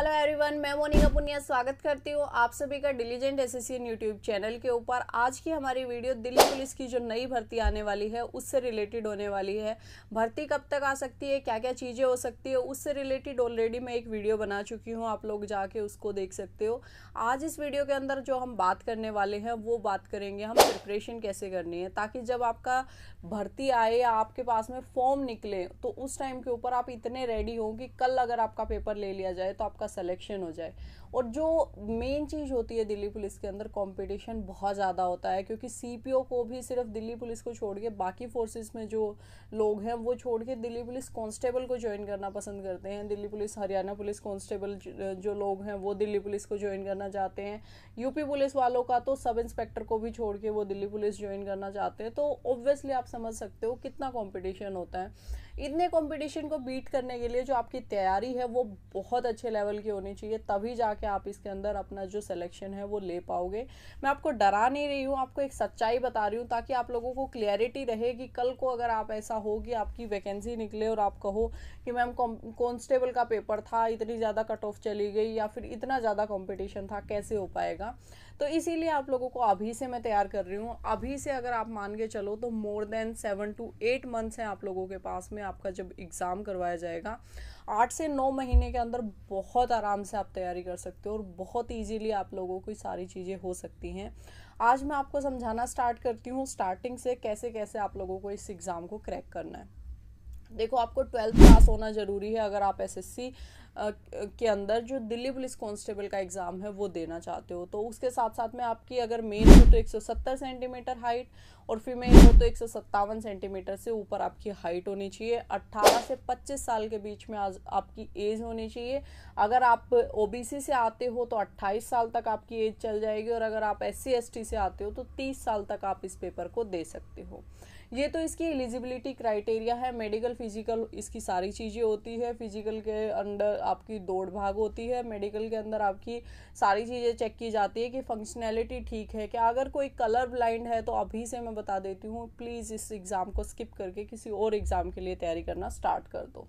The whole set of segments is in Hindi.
हेलो एवरीवन, मैं मोनिका पुनिया स्वागत करती हूँ आप सभी का डिलीजेंट एसएससी यूट्यूब चैनल के ऊपर। आज की हमारी वीडियो दिल्ली पुलिस की जो नई भर्ती आने वाली है उससे रिलेटेड होने वाली है। भर्ती कब तक आ सकती है, क्या क्या चीज़ें हो सकती है, उससे रिलेटेड ऑलरेडी मैं एक वीडियो बना चुकी हूँ, आप लोग जाके उसको देख सकते हो। आज इस वीडियो के अंदर जो हम बात करने वाले हैं वो बात करेंगे हम प्रिपरेशन कैसे करनी है, ताकि जब आपका भर्ती आए या आपके पास में फॉर्म निकले तो उस टाइम के ऊपर आप इतने रेडी हो कि कल अगर आपका पेपर ले लिया जाए तो आपका सिलेक्शन हो जाए। और जो मेन चीज़ होती है दिल्ली पुलिस के अंदर, कंपटीशन बहुत ज़्यादा होता है, क्योंकि सीपीओ को भी सिर्फ दिल्ली पुलिस को छोड़ के बाकी फोर्सेस में जो लोग हैं वो छोड़ के दिल्ली पुलिस कांस्टेबल को ज्वाइन करना पसंद करते हैं। Delhi police, Haryana police constable जो लोग हैं वो दिल्ली पुलिस को ज्वाइन करना चाहते हैं। यूपी पुलिस वालों का तो सब इंस्पेक्टर को भी छोड़ के वो दिल्ली पुलिस ज्वाइन करना चाहते हैं। तो ऑब्वियसली आप समझ सकते हो कितना कंपटीशन होता है। इतने कंपटीशन को बीट करने के लिए जो आपकी तैयारी है वो बहुत अच्छे लेवल की होनी चाहिए, तभी जाके आप इसके अंदर अपना जो सिलेक्शन है वो ले पाओगे। मैं आपको डरा नहीं रही हूँ, आपको एक सच्चाई बता रही हूँ ताकि आप लोगों को क्लियरिटी रहे कि कल को अगर आप ऐसा हो कि आपकी वैकेंसी निकले और आप कहो कि मैम कांस्टेबल का पेपर था, इतनी ज़्यादा कट ऑफ चली गई या फिर इतना ज़्यादा कंपटीशन था, कैसे हो पाएगा। तो इसीलिए आप लोगों को अभी से मैं तैयार कर रही हूँ। अभी से अगर आप मान के चलो तो मोर देन 7 to 8 मंथ्स हैं आप लोगों के पास में। आपका जब एग्ज़ाम करवाया जाएगा 8 से 9 महीने के अंदर बहुत आराम से आप तैयारी कर सकते हो और बहुत इजीली आप लोगों को सारी चीज़ें हो सकती हैं। आज मैं आपको समझाना स्टार्ट करती हूँ स्टार्टिंग से, कैसे कैसे आप लोगों को इस एग्ज़ाम को क्रैक करना है। देखो, आपको 12th पास होना ज़रूरी है अगर आप एसएससी के अंदर जो दिल्ली पुलिस कांस्टेबल का एग्ज़ाम है वो देना चाहते हो। तो उसके साथ साथ में आपकी अगर मेल हो तो 170 सेंटीमीटर हाइट और फीमेल हो तो 157 सेंटीमीटर से ऊपर आपकी हाइट होनी चाहिए। 18 से 25 साल के बीच में आपकी एज होनी चाहिए। अगर आप ओबीसी से आते हो तो 28 साल तक आपकी एज चल जाएगी, और अगर आप एससी एसटी से आते हो तो 30 साल तक आप इस पेपर को दे सकते हो। ये तो इसकी एलिजिबिलिटी क्राइटेरिया है। मेडिकल, फिजिकल, इसकी सारी चीज़ें होती है। फिजिकल के अंदर आपकी दौड़ भाग होती है, मेडिकल के अंदर आपकी सारी चीज़ें चेक की जाती है कि फंक्शनैलिटी ठीक है क्या। अगर कोई कलर ब्लाइंड है तो अभी से मैं बता देती हूँ, प्लीज़ इस एग्ज़ाम को स्किप करके किसी और एग्ज़ाम के लिए तैयारी करना स्टार्ट कर दो।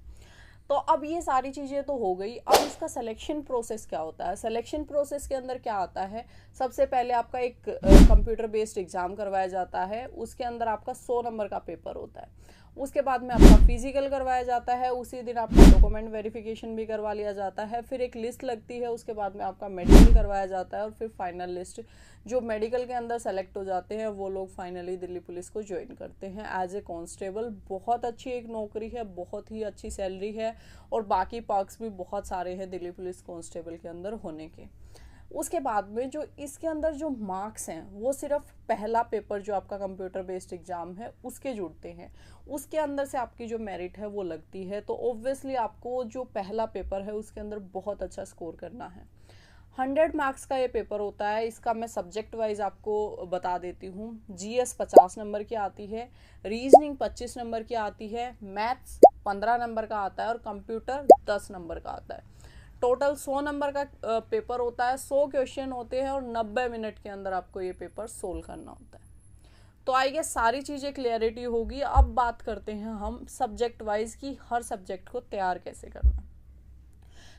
तो अब ये सारी चीज़ें तो हो गई। अब इसका सिलेक्शन प्रोसेस क्या होता है। सिलेक्शन प्रोसेस के अंदर क्या आता है, सबसे पहले आपका एक कंप्यूटर बेस्ड एग्ज़ाम करवाया जाता है। उसके अंदर आपका 100 नंबर का पेपर होता है। उसके बाद में आपका फिजिकल करवाया जाता है। उसी दिन आपका डॉक्यूमेंट वेरिफिकेशन भी करवा लिया जाता है। फिर एक लिस्ट लगती है, उसके बाद में आपका मेडिकल करवाया जाता है। और फिर फाइनल लिस्ट, जो मेडिकल के अंदर सेलेक्ट हो जाते हैं वो लोग फाइनली दिल्ली पुलिस को ज्वाइन करते हैं एज ए कांस्टेबल। बहुत अच्छी एक नौकरी है, बहुत ही अच्छी सैलरी है और बाकी पर्क्स भी बहुत सारे हैं दिल्ली पुलिस कांस्टेबल के अंदर होने के। उसके बाद में जो इसके अंदर जो मार्क्स हैं वो सिर्फ पहला पेपर जो आपका कंप्यूटर बेस्ड एग्ज़ाम है उसके जुड़ते हैं। उसके अंदर से आपकी जो मेरिट है वो लगती है। तो ऑब्वियसली आपको जो पहला पेपर है उसके अंदर बहुत अच्छा स्कोर करना है। 100 मार्क्स का ये पेपर होता है। इसका मैं सब्जेक्ट वाइज आपको बता देती हूँ। जीएस 50 नंबर की आती है, रीजनिंग 25 नंबर की आती है, मैथ्स 15 नंबर का आता है और कंप्यूटर 10 नंबर का आता है। टोटल 100 नंबर का पेपर होता है। 100 क्वेश्चन होते हैं और 90 मिनट के अंदर आपको ये पेपर सोल्व करना होता है। तो आई गेस सारी चीज़ें क्लियरिटी होगी। अब बात करते हैं हम सब्जेक्ट वाइज की हर सब्जेक्ट को तैयार कैसे करना है।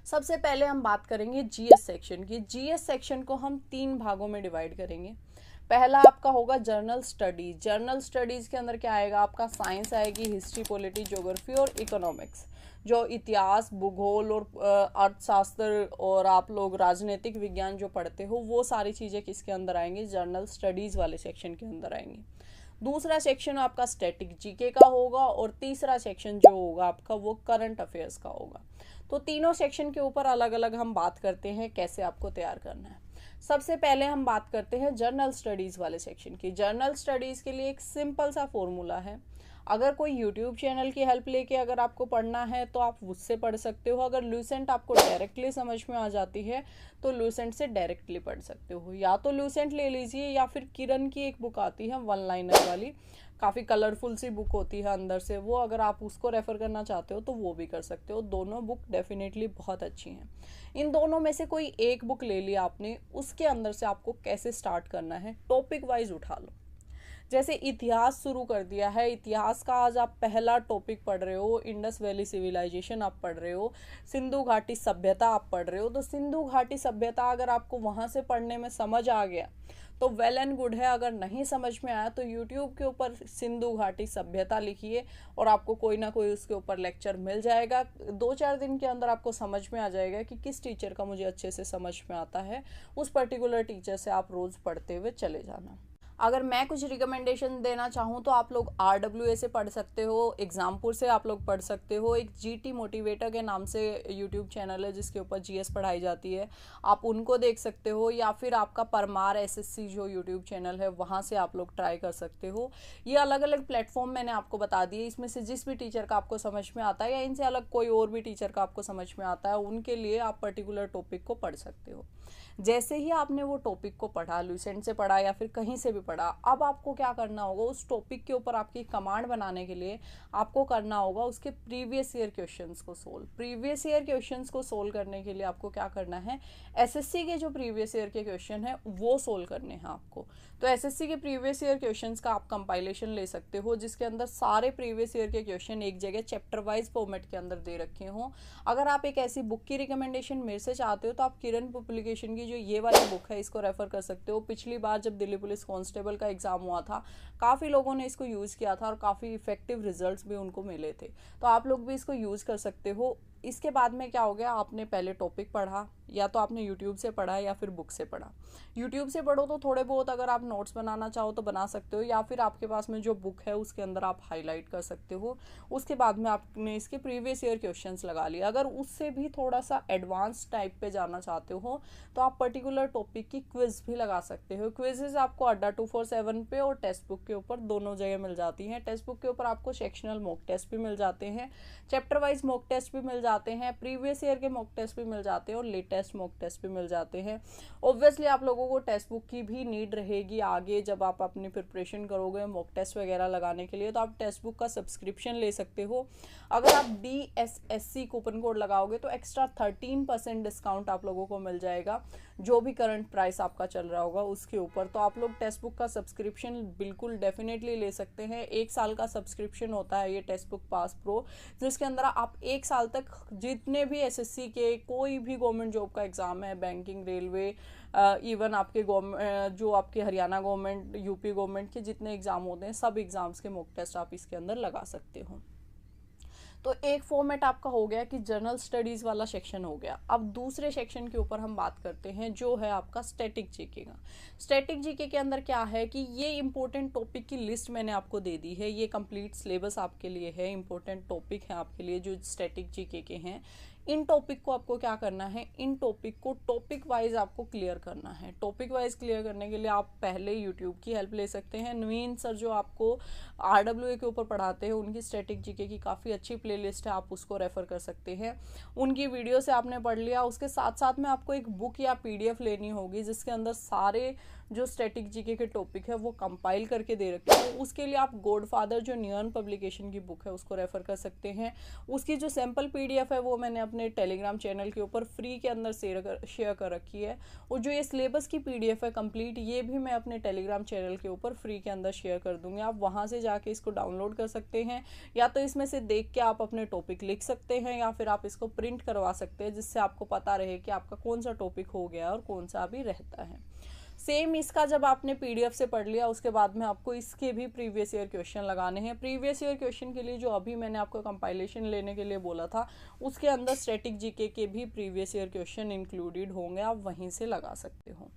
सबसे पहले हम बात करेंगे जीएस सेक्शन की। जीएस सेक्शन को हम 3 भागों में डिवाइड करेंगे। पहला आपका होगा जर्नल स्टडीज। जर्नल स्टडीज के अंदर क्या आएगा, आपका साइंस आएगी, हिस्ट्री, पॉलिटी, ज्योग्राफी और इकोनॉमिक्स। जो इतिहास, भूगोल और अर्थशास्त्र और आप लोग राजनीतिक विज्ञान जो पढ़ते हो वो सारी चीज़ें किसके अंदर आएंगी, जर्नल स्टडीज़ वाले सेक्शन के अंदर आएंगी। दूसरा सेक्शन आपका स्टैटिक जीके का होगा और तीसरा सेक्शन जो होगा आपका वो करंट अफेयर्स का होगा। तो तीनों सेक्शन के ऊपर अलग अलग हम बात करते हैं कैसे आपको तैयार करना है। सबसे पहले हम बात करते हैं जर्नल स्टडीज़ वाले सेक्शन की। जर्नल स्टडीज़ के लिए एक सिंपल सा फॉर्मूला है। अगर कोई यूट्यूब चैनल की हेल्प लेके अगर आपको पढ़ना है तो आप उससे पढ़ सकते हो। अगर लूसेंट आपको डायरेक्टली समझ में आ जाती है तो लूसेंट से डायरेक्टली पढ़ सकते हो। या तो लूसेंट ले लीजिए या फिर किरण की एक बुक आती है 1 लाइनर वाली, काफ़ी कलरफुल सी बुक होती है अंदर से, वो अगर आप उसको रेफ़र करना चाहते हो तो वो भी कर सकते हो। दोनों बुक डेफिनेटली बहुत अच्छी हैं। इन दोनों में से कोई एक बुक ले लिया आपने, उसके अंदर से आपको कैसे स्टार्ट करना है, टॉपिक वाइज उठा लो। जैसे इतिहास शुरू कर दिया है, इतिहास का आज आप पहला टॉपिक पढ़ रहे हो, इंडस वैली सिविलाइजेशन आप पढ़ रहे हो, सिंधु घाटी सभ्यता आप पढ़ रहे हो, तो सिंधु घाटी सभ्यता अगर आपको वहां से पढ़ने में समझ आ गया तो वेल एंड गुड है। अगर नहीं समझ में आया तो यूट्यूब के ऊपर सिंधु घाटी सभ्यता लिखिए और आपको कोई ना कोई उसके ऊपर लेक्चर मिल जाएगा। 2-4 दिन के अंदर आपको समझ में आ जाएगा कि किस टीचर का मुझे अच्छे से समझ में आता है। उस पर्टिकुलर टीचर से आप रोज पढ़ते हुए चले जाना। अगर मैं कुछ रिकमेंडेशन देना चाहूँ तो आप लोग RWA से पढ़ सकते हो, एग्जामपुर से आप लोग पढ़ सकते हो, एक GT मोटिवेटर के नाम से यूट्यूब चैनल है जिसके ऊपर GS पढ़ाई जाती है, आप उनको देख सकते हो, या फिर आपका परमार SSC जो यूट्यूब चैनल है वहाँ से आप लोग ट्राई कर सकते हो। ये अलग अलग प्लेटफॉर्म मैंने आपको बता दिए, इसमें से जिस भी टीचर का आपको समझ में आता है या इनसे अलग कोई और भी टीचर का आपको समझ में आता है, उनके लिए आप पर्टिकुलर टॉपिक को पढ़ सकते हो। जैसे ही आपने वो टॉपिक को पढ़ा, लुसेंट से पढ़ा या फिर कहीं से भी पढ़ा, अब आपको क्या करना होगा, उस टॉपिक के ऊपर आपकी कमांड बनाने के लिए आपको करना होगा उसके प्रीवियस ईयर क्वेश्चंस को सोल्व। प्रीवियस ईयर क्वेश्चंस को सोल्व करने के लिए आपको क्या करना है, एसएससी के जो प्रीवियस ईयर के क्वेश्चन है वो सोल्व करने हैं आपको। तो एसएससी के प्रीवियस ईयर क्वेश्चंस का आप कंपाइलेशन ले सकते हो, जिसके अंदर सारे प्रीवियस ईयर के क्वेश्चन एक जगह चैप्टर वाइज फॉर्मेट के अंदर दे रखे हों। अगर आप एक ऐसी बुक की रिकमेंडेशन मेरे से चाहते हो तो आप किरण पब्लिकेशन की जो ये वाली बुक है इसको रेफर कर सकते हो। पिछली बार जब दिल्ली पुलिस कांस्टेबल का एग्जाम हुआ था, काफ़ी लोगों ने इसको यूज़ किया था और काफ़ी इफेक्टिव रिजल्ट्स भी उनको मिले थे, तो आप लोग भी इसको यूज़ कर सकते हो। इसके बाद में क्या हो गया, आपने पहले टॉपिक पढ़ा, या तो आपने यूट्यूब से पढ़ा या फिर बुक से पढ़ा। यूट्यूब से पढ़ो तो थोड़े बहुत अगर आप नोट्स बनाना चाहो तो बना सकते हो, या फिर आपके पास में जो बुक है उसके अंदर आप हाईलाइट कर सकते हो। उसके बाद में आपने इसके प्रीवियस ईयर क्वेश्चंस लगा लिया। अगर उससे भी थोड़ा सा एडवांस टाइप पे जाना चाहते हो तो आप पर्टिकुलर टॉपिक की क्विज भी लगा सकते हो। क्विजेज आपको अड्डा 247 पे और टेक्स्ट बुक के ऊपर दोनों जगह मिल जाती हैं। टेक्स्ट बुक के ऊपर आपको सेक्शनल मॉक टेस्ट भी मिल जाते हैं, चैप्टर वाइज मॉक टेस्ट भी मिल जाते हैं, प्रीवियस ईयर के मॉक टेस्ट भी मिल जाते हैं और लेटेस्ट मॉक टेस्ट भी मिल जाते हैं। ऑब्वियसली आप लोगों को टेक्स्ट बुक की भी नीड रहेगी आगे, जब आप अपनी प्रिपरेशन करोगे मॉक टेस्ट वगैरह लगाने के लिए, तो आप टेक्स्ट बुक का सब्सक्रिप्शन ले सकते हो। अगर आप DSSC कूपन कोड लगाओगे तो एक्स्ट्रा 13% डिस्काउंट आप लोगों को मिल जाएगा, जो भी करंट प्राइस आपका चल रहा होगा उसके ऊपर। तो आप लोग टेक्स्ट बुक का सब्सक्रिप्शन बिल्कुल डेफिनेटली ले सकते हैं। 1 साल का सब्सक्रिप्शन होता है ये टेक्स्ट बुक पास प्रो, जिसके अंदर आप 1 साल तक जितने भी SSC के कोई भी गवर्नमेंट जॉब का एग्जाम है, बैंकिंग, रेलवे, इवन आपके गवर्नमेंट जो आपके हरियाणा गवर्नमेंट, यूपी गवर्नमेंट के जितने एग्जाम होते हैं सब एग्जाम्स के मॉक टेस्ट आप इसके अंदर लगा सकते हो। तो एक फॉर्मेट आपका हो गया कि जनरल स्टडीज़ वाला सेक्शन हो गया। अब दूसरे सेक्शन के ऊपर हम बात करते हैं जो है आपका स्टैटिक जीके का। स्टैटिक जीके के अंदर क्या है कि ये इंपॉर्टेंट टॉपिक की लिस्ट मैंने आपको दे दी है, ये कंप्लीट सिलेबस आपके लिए है, इंपॉर्टेंट टॉपिक है आपके लिए जो स्टैटिक जीके के हैं। इन टॉपिक को आपको क्या करना है, इन टॉपिक को टॉपिक वाइज आपको क्लियर करना है। टॉपिक वाइज क्लियर करने के लिए आप पहले यूट्यूब की हेल्प ले सकते हैं। नवीन सर जो आपको RWA के ऊपर पढ़ाते हैं उनकी स्टैटिक जीके की काफ़ी अच्छी प्लेलिस्ट है, आप उसको रेफर कर सकते हैं। उनकी वीडियो से आपने पढ़ लिया, उसके साथ साथ में आपको एक बुक या PDF लेनी होगी जिसके अंदर सारे जो स्टैटिक जीके के टॉपिक है वो कंपाइल करके दे रखे हैं। उसके लिए आप गॉडफादर जो न्यूयन पब्लिकेशन की बुक है उसको रेफर कर सकते हैं। उसकी जो सैम्पल PDF है वो मैंने अपने टेलीग्राम चैनल के ऊपर फ्री के अंदर शेयर कर रखी है, और जो ये सिलेबस की PDF है कंप्लीट, ये भी मैं अपने टेलीग्राम चैनल के ऊपर फ्री के अंदर शेयर कर दूंगी। आप वहाँ से जाके इसको डाउनलोड कर सकते हैं, या तो इसमें से देख के आप अपने टॉपिक लिख सकते हैं, या फिर आप इसको प्रिंट करवा सकते हैं, जिससे आपको पता रहे कि आपका कौन सा टॉपिक हो गया और कौन सा अभी रहता है। सेम इसका जब आपने PDF से पढ़ लिया उसके बाद में आपको इसके भी प्रीवियस ईयर क्वेश्चन लगाने हैं। प्रीवियस ईयर क्वेश्चन के लिए जो अभी मैंने आपको कंपाइलेशन लेने के लिए बोला था उसके अंदर स्टैटिक जीके के भी प्रीवियस ईयर क्वेश्चन इंक्लूडेड होंगे, आप वहीं से लगा सकते हो।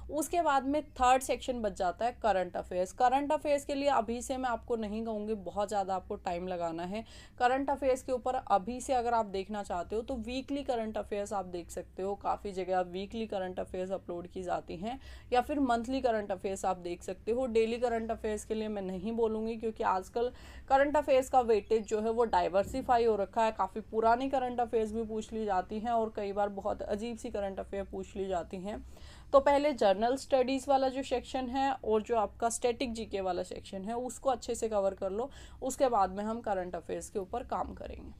उसके बाद में थर्ड सेक्शन बच जाता है करंट अफेयर्स। करंट अफेयर्स के लिए अभी से मैं आपको नहीं कहूँगी बहुत ज़्यादा आपको टाइम लगाना है। करंट अफेयर्स के ऊपर अभी से अगर आप देखना चाहते हो तो वीकली करंट अफेयर्स आप देख सकते हो, काफ़ी जगह वीकली करंट अफेयर्स अपलोड की जाती हैं, या फिर मंथली करंट अफेयर्स आप देख सकते हो। डेली करंट अफेयर्स के लिए मैं नहीं बोलूँगी, क्योंकि आजकल करंट अफेयर्स का वेटेज जो है वो डाइवर्सिफाई हो रखा है। काफ़ी पुरानी करंट अफेयर्स भी पूछ ली जाती हैं और कई बार बहुत अजीब सी करंट अफेयर पूछ ली जाती हैं। तो पहले जर्नल स्टडीज़ वाला जो सेक्शन है और जो आपका स्टैटिक जीके वाला सेक्शन है उसको अच्छे से कवर कर लो, उसके बाद में हम करंट अफेयर्स के ऊपर काम करेंगे।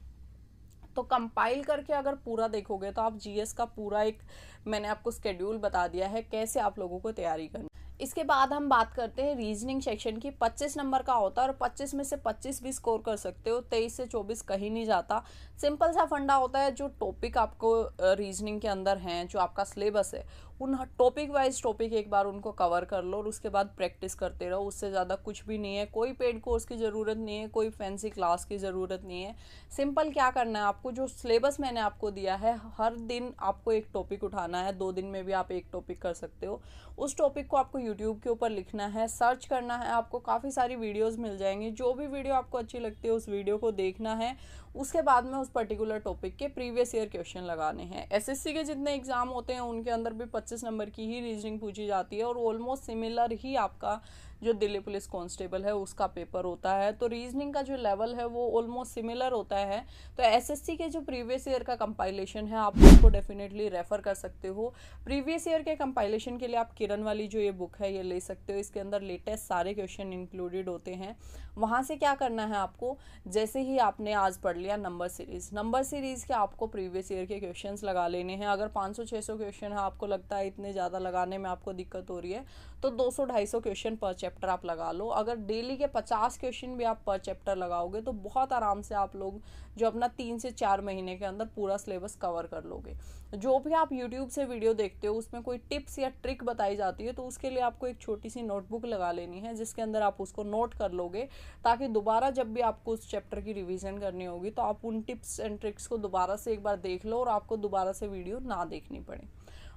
तो कंपाइल करके अगर पूरा देखोगे तो आप GS का पूरा एक मैंने आपको स्केड्यूल बता दिया है कैसे आप लोगों को तैयारी करनी। इसके बाद हम बात करते हैं रीजनिंग सेक्शन की। 25 नंबर का होता है और 25 में से 25 भी स्कोर कर सकते हो, 23 से 24 कहीं नहीं जाता। सिंपल सा फंडा होता है, जो टॉपिक आपको रीजनिंग के अंदर हैं, जो आपका सिलेबस है, उन टॉपिक वाइज टॉपिक एक बार उनको कवर कर लो और उसके बाद प्रैक्टिस करते रहो। उससे ज़्यादा कुछ भी नहीं है, कोई पेड कोर्स की ज़रूरत नहीं है, कोई फैंसी क्लास की ज़रूरत नहीं है। सिंपल क्या करना है आपको, जो सिलेबस मैंने आपको दिया है, हर दिन आपको एक टॉपिक उठाना है। 2 दिन में भी आप एक टॉपिक कर सकते हो। उस टॉपिक को आपको यूट्यूब के ऊपर लिखना है, सर्च करना है, आपको काफ़ी सारी वीडियोस मिल जाएंगी। जो भी वीडियो आपको अच्छी लगती है उस वीडियो को देखना है। उसके बाद में उस पर्टिकुलर टॉपिक के प्रीवियस ईयर क्वेश्चन लगाने हैं। एसएससी के जितने एग्जाम होते हैं उनके अंदर भी 25 नंबर की ही रीजनिंग पूछी जाती है और ऑलमोस्ट सिमिलर ही आपका जो दिल्ली पुलिस कांस्टेबल है उसका पेपर होता है। तो रीजनिंग का जो लेवल है वो ऑलमोस्ट सिमिलर होता है। तो एसएससी के जो प्रीवियस ईयर का कंपाइलेशन है आप उसको डेफिनेटली रेफर कर सकते हो। प्रीवियस ईयर के कंपाइलेशन के लिए आप किरण वाली जो ये बुक है ये ले सकते हो। इसके अंदर लेटेस्ट सारे क्वेश्चन इंक्लूडेड होते हैं। वहाँ से क्या करना है आपको, जैसे ही आपने आज पढ़ लिया नंबर सीरीज के आपको प्रीवियस ईयर के क्वेश्चंस लगा लेने हैं। अगर 500-600 क्वेश्चन है, आपको लगता है इतने ज़्यादा लगाने में आपको दिक्कत हो रही है, तो 200-250 क्वेश्चन पर चैप्टर आप लगा लो। अगर डेली के 50 क्वेश्चन भी आप पर चैप्टर लगाओगे तो बहुत आराम से आप लोग जो अपना 3 से 4 महीने के अंदर पूरा सिलेबस कवर कर लोगे। जो भी आप यूट्यूब से वीडियो देखते हो उसमें कोई टिप्स या ट्रिक बताई जाती है तो उसके लिए आपको एक छोटी सी नोटबुक लगा लेनी है, जिसके अंदर आप उसको नोट कर लोगे, ताकि दोबारा जब भी आपको उस चैप्टर की रिवीजन करनी होगी तो आप उन टिप्स एंड ट्रिक्स को दोबारा से एक बार देख लो और आपको दोबारा से वीडियो ना देखनी पड़े।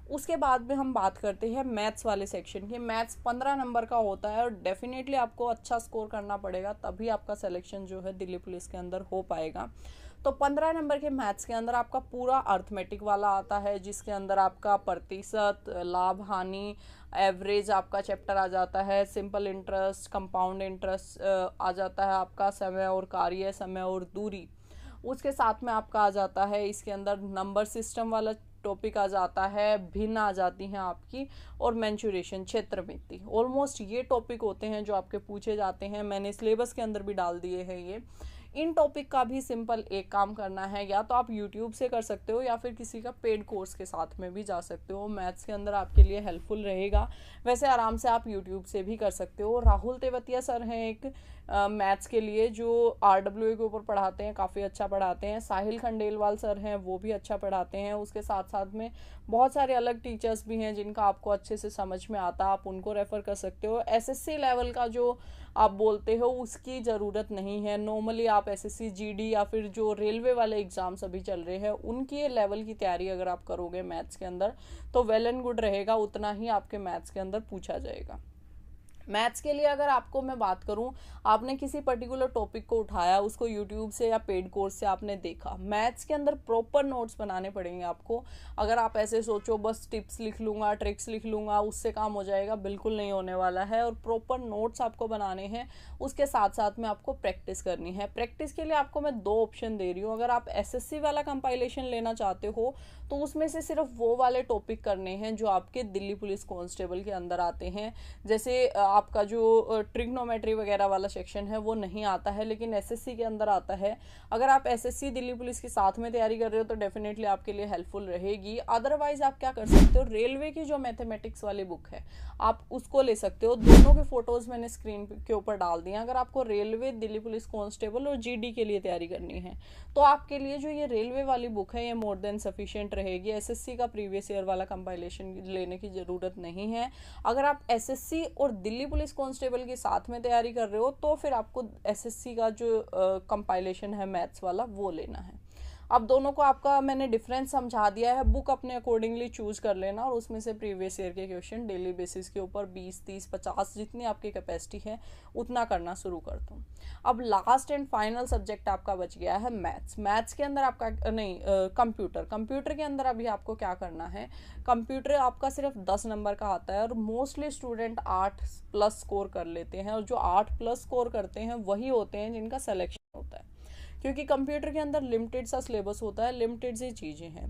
उसके बाद में हम बात करते हैं मैथ्स वाले सेक्शन की। मैथ्स 15 नंबर का होता है और डेफिनेटली आपको अच्छा स्कोर करना पड़ेगा, तभी आपका सिलेक्शन जो है दिल्ली पुलिस के अंदर हो पाएगा। तो 15 नंबर के मैथ्स के अंदर आपका पूरा अर्थमेटिक वाला आता है, जिसके अंदर आपका प्रतिशत, लाभ हानि, एवरेज आपका चैप्टर आ जाता है, सिंपल इंटरेस्ट, कंपाउंड इंटरेस्ट आ जाता है, आपका समय और कार्य, समय और दूरी। उसके साथ में आपका आ जाता है इसके अंदर नंबर सिस्टम वाला टॉपिक आ जाता है, भिन्न आ जाती हैं आपकी, और मेंचुरेशन, क्षेत्रमिति। ऑलमोस्ट ये टॉपिक होते हैं जो आपके पूछे जाते हैं। मैंने सिलेबस के अंदर भी डाल दिए हैं ये। इन टॉपिक का भी सिंपल एक काम करना है, या तो आप यूट्यूब से कर सकते हो या फिर किसी का पेड कोर्स के साथ में भी जा सकते हो। मैथ्स के अंदर आपके लिए हेल्पफुल रहेगा। वैसे आराम से आप यूट्यूब से भी कर सकते हो। राहुल तेवतिया सर हैं एक मैथ्स के लिए, जो RWA के ऊपर पढ़ाते हैं, काफ़ी अच्छा पढ़ाते हैं। साहिल खंडेलवाल सर हैं, वो भी अच्छा पढ़ाते हैं। उसके साथ साथ में बहुत सारे अलग टीचर्स भी हैं जिनका आपको अच्छे से समझ में आता, आप उनको रेफ़र कर सकते हो। SSC लेवल का जो आप बोलते हो उसकी ज़रूरत नहीं है। नॉर्मली आप SSC GD या फिर जो रेलवे वाले एग्ज़ाम्स अभी चल रहे हैं उनकी लेवल की तैयारी अगर आप करोगे मैथ्स के अंदर तो वेल एंड गुड रहेगा, उतना ही आपके मैथ्स के अंदर पूछा जाएगा। मैथ्स के लिए अगर आपको मैं बात करूं, आपने किसी पर्टिकुलर टॉपिक को उठाया, उसको यूट्यूब से या पेड कोर्स से आपने देखा, मैथ्स के अंदर प्रॉपर नोट्स बनाने पड़ेंगे आपको। अगर आप ऐसे सोचो बस टिप्स लिख लूँगा, ट्रिक्स लिख लूँगा, उससे काम हो जाएगा, बिल्कुल नहीं होने वाला है। और प्रॉपर नोट्स आपको बनाने हैं, उसके साथ साथ में आपको प्रैक्टिस करनी है। प्रैक्टिस के लिए आपको मैं 2 ऑप्शन दे रही हूँ। अगर आप SSC वाला कंपाइलेशन लेना चाहते हो तो उसमें से सिर्फ वो वाले टॉपिक करने हैं जो आपके दिल्ली पुलिस कांस्टेबल के अंदर आते हैं। जैसे आपका जो ट्रिग्नोमेट्री वगैरह वाला सेक्शन है वो नहीं आता है, लेकिन SSC के अंदर आता है। अगर आप SSC दिल्ली पुलिस के साथ में तैयारी कर रहे हो तो डेफिनेटली आपके लिए हेल्पफुल रहेगी। अदरवाइज आप क्या कर सकते हो, रेलवे की जो मैथमेटिक्स वाली बुक है आप उसको ले सकते हो। दोनों के फोटोज मैंने स्क्रीन के ऊपर डाल दिए। अगर आपको रेलवे, दिल्ली पुलिस कांस्टेबल और GD के लिए तैयारी करनी है तो आपके लिए जो ये रेलवे वाली बुक है ये मोर देन सफिशिएंट रहेगी। SSC का प्रीवियस ईयर वाला कंपाइलेशन लेने की ज़रूरत नहीं है। अगर आप SSC और दिल्ली पुलिस कांस्टेबल के साथ में तैयारी कर रहे हो तो फिर आपको SSC का जो कंपाइलेशन है मैथ्स वाला वो लेना है। अब दोनों को आपका मैंने डिफरेंस समझा दिया है। बुक अपने अकॉर्डिंगली चूज कर लेना और उसमें से प्रीवियस ईयर के क्वेश्चन डेली बेसिस के ऊपर 20, 30, 50 जितनी आपकी कैपेसिटी है उतना करना शुरू कर दो। अब लास्ट एंड फाइनल सब्जेक्ट आपका बच गया है मैथ्स। मैथ्स के अंदर आपका कंप्यूटर के अंदर अभी आपको क्या करना है, कंप्यूटर आपका सिर्फ 10 नंबर का आता है और मोस्टली स्टूडेंट 8+ स्कोर कर लेते हैं, और जो 8+ स्कोर करते हैं वही होते हैं जिनका सिलेक्शन होता है, क्योंकि कंप्यूटर के अंदर लिमिटेड सा सिलेबस होता है, लिमिटेड सी चीज़ें हैं।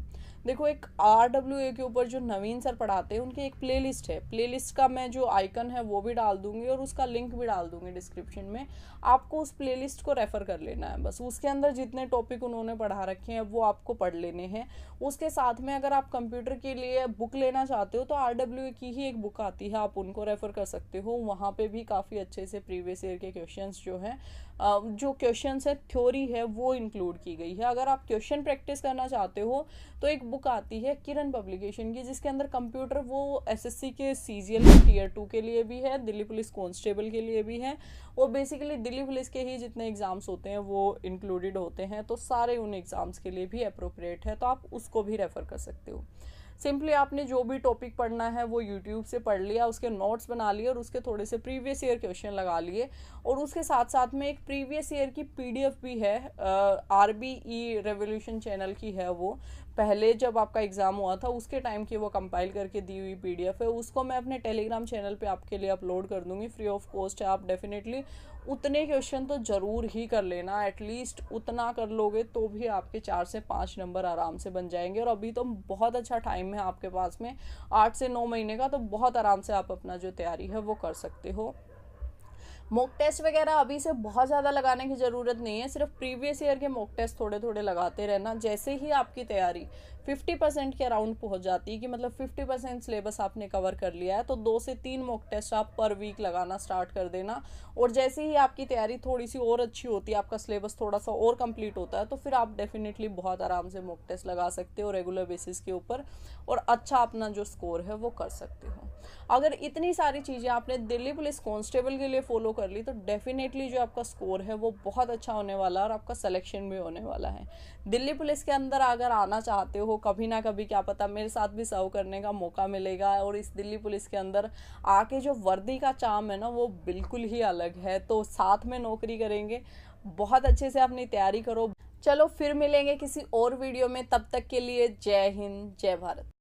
देखो एक RWA के ऊपर जो नवीन सर पढ़ाते हैं उनकी एक प्लेलिस्ट है, प्लेलिस्ट का मैं जो आइकन है वो भी डाल दूंगी और उसका लिंक भी डाल दूंगी डिस्क्रिप्शन में। आपको उस प्लेलिस्ट को रेफर कर लेना है बस, उसके अंदर जितने टॉपिक उन्होंने पढ़ा रखे हैं वो आपको पढ़ लेने हैं। उसके साथ में अगर आप कंप्यूटर के लिए बुक लेना चाहते हो तो RWA की ही एक बुक आती है, आप उनको रेफर कर सकते हो। वहाँ पे भी काफ़ी अच्छे से प्रीवियस ईयर के क्वेश्चंस जो हैं जो क्वेश्चंस है थ्योरी है वो इंक्लूड की गई है। अगर आप क्वेश्चन प्रैक्टिस करना चाहते हो तो एक बुक आती है किरण पब्लिकेशन की, जिसके अंदर कंप्यूटर वो SSC के CGL के Tier 2 के लिए भी है, दिल्ली पुलिस कांस्टेबल के लिए भी है, और बेसिकली दिल्ली पुलिस के ही जितने एग्जाम्स होते हैं वो इंक्लूडेड होते हैं, तो सारे उन एग्जाम्स के लिए भी अप्रोप्रिएट है, तो आप उसको भी रेफर कर सकते हो। सिंपली आपने जो भी टॉपिक पढ़ना है वो यूट्यूब से पढ़ लिया, उसके नोट्स बना लिए और उसके थोड़े से प्रीवियस ईयर क्वेश्चन लगा लिए, और उसके साथ साथ में एक प्रीवियस ईयर की PDF भी है, RBE रेवोल्यूशन चैनल की है वो, पहले जब आपका एग्ज़ाम हुआ था उसके टाइम की वो कंपाइल करके दी हुई PDF है, उसको मैं अपने टेलीग्राम चैनल पे आपके लिए अपलोड कर दूंगी, फ्री ऑफ कॉस्ट है। आप डेफिनेटली उतने क्वेश्चन तो ज़रूर ही कर लेना, एटलीस्ट उतना कर लोगे तो भी आपके 4 से 5 नंबर आराम से बन जाएंगे। और अभी तो बहुत अच्छा टाइम है आपके पास में, 8 से 9 महीने का, तो बहुत आराम से आप अपना जो तैयारी है वो कर सकते हो। मॉक टेस्ट वगैरह अभी से बहुत ज़्यादा लगाने की ज़रूरत नहीं है, सिर्फ प्रीवियस ईयर के मॉक टेस्ट थोड़े थोड़े लगाते रहना। जैसे ही आपकी तैयारी 50% के अराउंड पहुंच जाती है कि मतलब 50% सिलेबस आपने कवर कर लिया है, तो 2 से 3 मॉक टेस्ट आप पर वीक लगाना स्टार्ट कर देना। और जैसे ही आपकी तैयारी थोड़ी सी और अच्छी होती है, आपका सिलेबस थोड़ा सा और कंप्लीट होता है, तो फिर आप डेफिनेटली बहुत आराम से मॉक टेस्ट लगा सकते हो रेगुलर बेसिस के ऊपर, और अच्छा अपना जो स्कोर है वो कर सकते हो। अगर इतनी सारी चीज़ें आपने दिल्ली पुलिस कांस्टेबल के लिए फॉलो कर ली तो डेफिनेटली जो आपका स्कोर है वो बहुत अच्छा होने वाला है और आपका सिलेक्शन भी होने वाला है। दिल्ली पुलिस के अंदर अगर आना चाहते हो कभी ना कभी, क्या पता मेरे साथ भी सर्व करने का मौका मिलेगा, और इस दिल्ली पुलिस के अंदर आके जो वर्दी का चार्म है ना वो बिल्कुल ही अलग है। तो साथ में नौकरी करेंगे, बहुत अच्छे से अपनी तैयारी करो। चलो फिर मिलेंगे किसी और वीडियो में, तब तक के लिए जय हिंद, जय भारत।